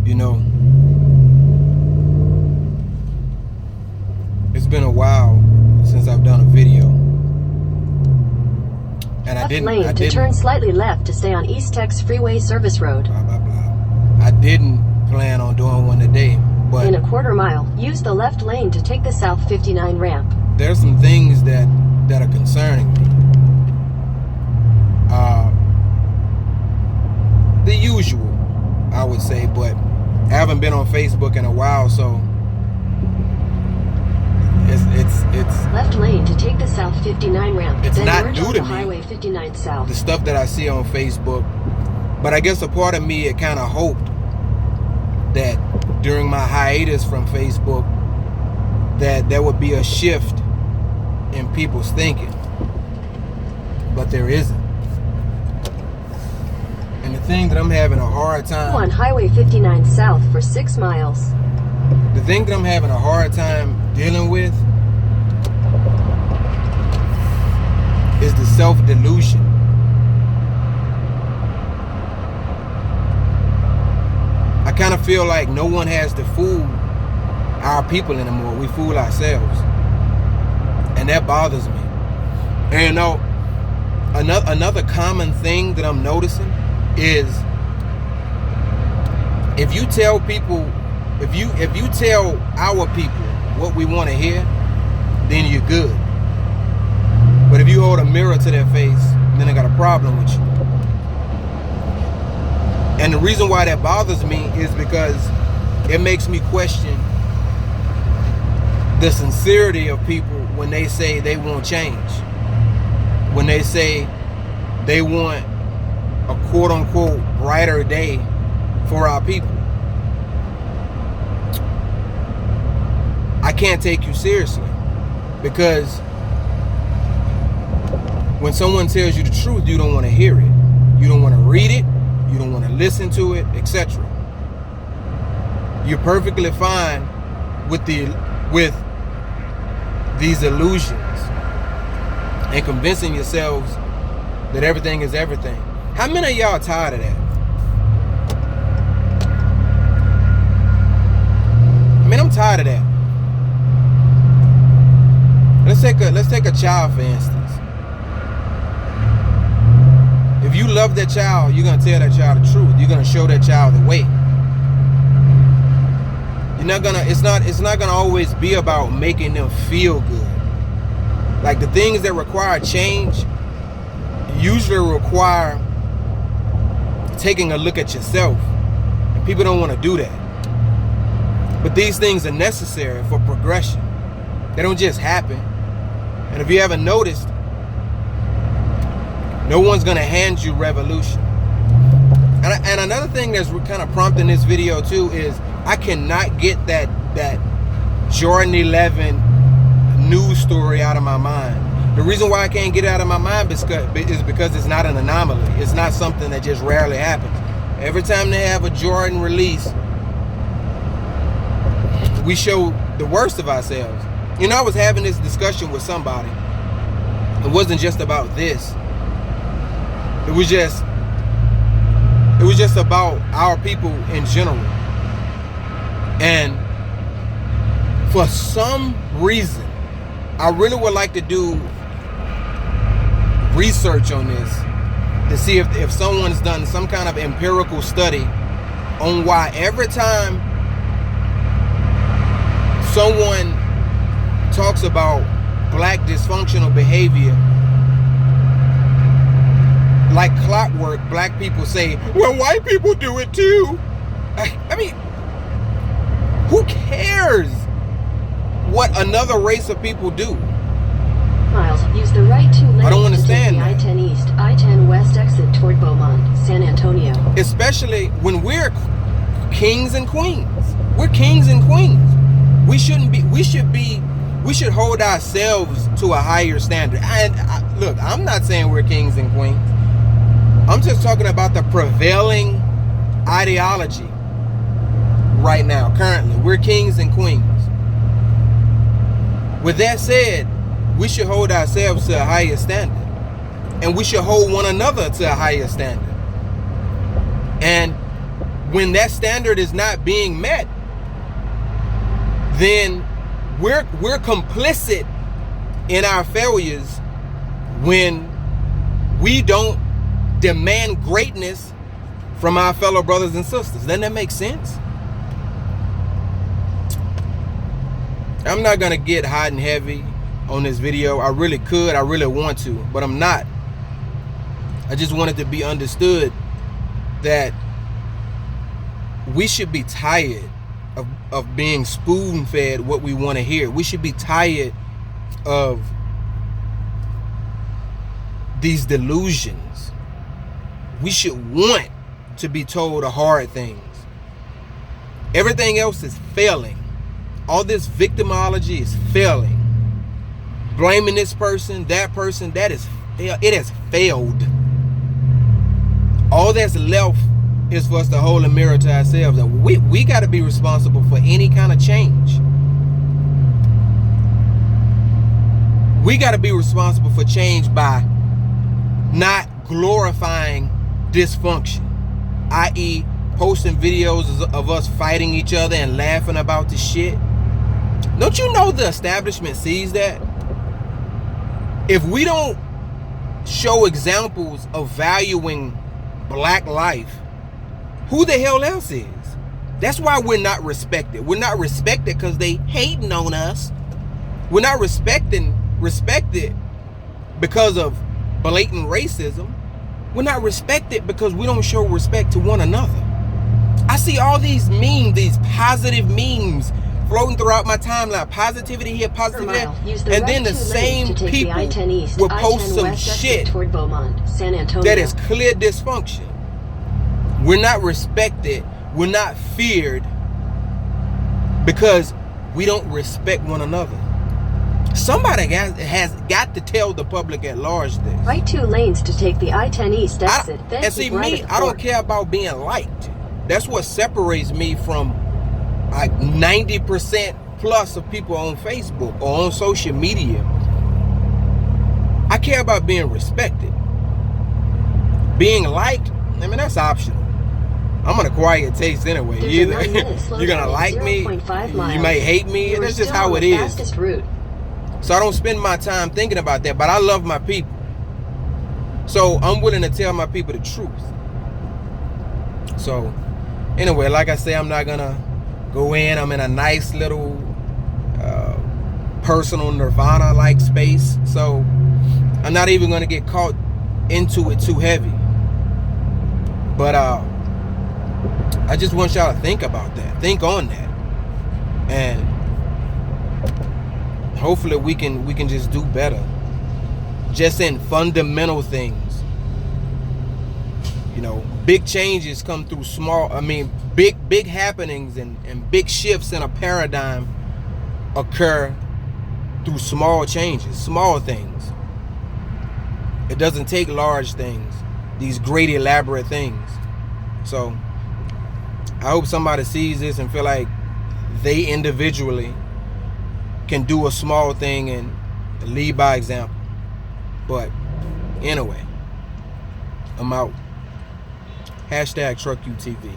You know, it's been a while since I've done a video, and I didn't turn slightly left to stay on East Tex Freeway Service Road. Blah blah blah. I didn't plan on doing one today, but in a quarter mile, use the left lane to take the South 59 ramp. There's some things that are concerning me. The usual, I would say, but I haven't been on Facebook in a while, so it's left lane to take the South 59 ramp. It's then not merge new to onto me. Highway 59 South. The stuff that I see on Facebook, but I guess a part of me, it kind of hoped that during my hiatus from Facebook that there would be a shift in people's thinking, but there isn't. And the thing that I'm having a hard time on Highway 59 South for 6 miles. The thing that I'm having a hard time dealing with is the self-delusion. I kind of feel like no one has to fool our people anymore. We fool ourselves. And that bothers me. And you know, another common thing that I'm noticing is if you tell people, if you tell our people what we want to hear, then you're good. But if you hold a mirror to their face, then they got a problem with you. And the reason why that bothers me is because it makes me question the sincerity of people when they say they want change. When they say they want a quote-unquote brighter day for our people. I can't take you seriously, because when someone tells you the truth, you don't want to hear it. You don't want to read it. You don't want to listen to it, etc. You're perfectly fine with these illusions and convincing yourselves that everything is everything. How many of y'all are tired of that? I mean, I'm tired of that. Let's take a child, for instance. If you love that child, you're gonna tell that child the truth. You're gonna show that child the way. You're not gonna. It's not gonna always be about making them feel good. Like, the things that require change usually require taking a look at yourself, and people don't want to do that. But these things are necessary for progression. They don't just happen. And if you haven't noticed, no one's gonna hand you revolution. And another thing that's kind of prompting this video too is I cannot get that Jordan 11 news story out of my mind. The reason why I can't get it out of my mind is because it's not an anomaly. It's not something that just rarely happens. Every time they have a Jordan release, we show the worst of ourselves. You know, I was having this discussion with somebody. It wasn't just about this. It was just about our people in general. And for some reason, I really would like to do research on this to see if someone's done some kind of empirical study on why every time someone talks about black dysfunctional behavior, like clockwork, black people say, well, white people do it too. I mean, who cares what another race of people do? Miles, use the right 2 lanes I don't understand to take the I-10 East, I-10 West exit toward Beaumont, San Antonio. Especially when we're kings and queens. We're kings and queens. We should hold ourselves to a higher standard. Look, I'm not saying we're kings and queens. I'm just talking about the prevailing ideology right now, currently. We're kings and queens. With that said, we should hold ourselves to a higher standard. And we should hold one another to a higher standard. And when that standard is not being met, then we're complicit in our failures when we don't demand greatness from our fellow brothers and sisters. Doesn't that make sense? I'm not gonna get hot and heavy on this video. I really could, I really want to, but I'm not. I just want it to be understood that we should be tired of being spoon-fed what we want to hear. We should be tired of these delusions. We should want to be told the hard things. Everything else is failing. All this victimology is failing. Blaming this person, that it has failed. All that's left is for us to hold a mirror to ourselves. We got to be responsible for any kind of change. We got to be responsible for change by not glorifying dysfunction, i.e. posting videos of us fighting each other and laughing about the shit. Don't you know the establishment sees that? If we don't show examples of valuing black life, who the hell else is? That's why we're not respected. We're not respected because they hating on us. We're not respected because of blatant racism. We're not respected because we don't show respect to one another. I see all these memes, these positive memes floating throughout my timeline. Positivity here, positivity there. And then the same people will post some shit that is clear dysfunction. We're not respected. We're not feared because we don't respect one another. Somebody has got to tell the public at large this. Right 2 lanes to take the I-10 East exit. And see, me, I don't care about being liked. That's what separates me from like 90% plus of people on Facebook or on social media. I care about being respected. Being liked, I mean, that's optional. I'm an acquired taste anyway. Either you're gonna like me, you may hate me, and that's just how it is. So I don't spend my time thinking about that, but I love my people. So I'm willing to tell my people the truth. So anyway, like I say, I'm not gonna go in. I'm in a nice little personal nirvana-like space. So I'm not even gonna get caught into it too heavy. But I just want y'all to think about that. Think on that. And hopefully we can just do better. Just in fundamental things. You know, big changes come through big happenings and big shifts in a paradigm occur through small changes, small things. It doesn't take large things, these great elaborate things. So I hope somebody sees this and feel like they individually can do a small thing and lead by example. But anyway, I'm out. #TruckUTV.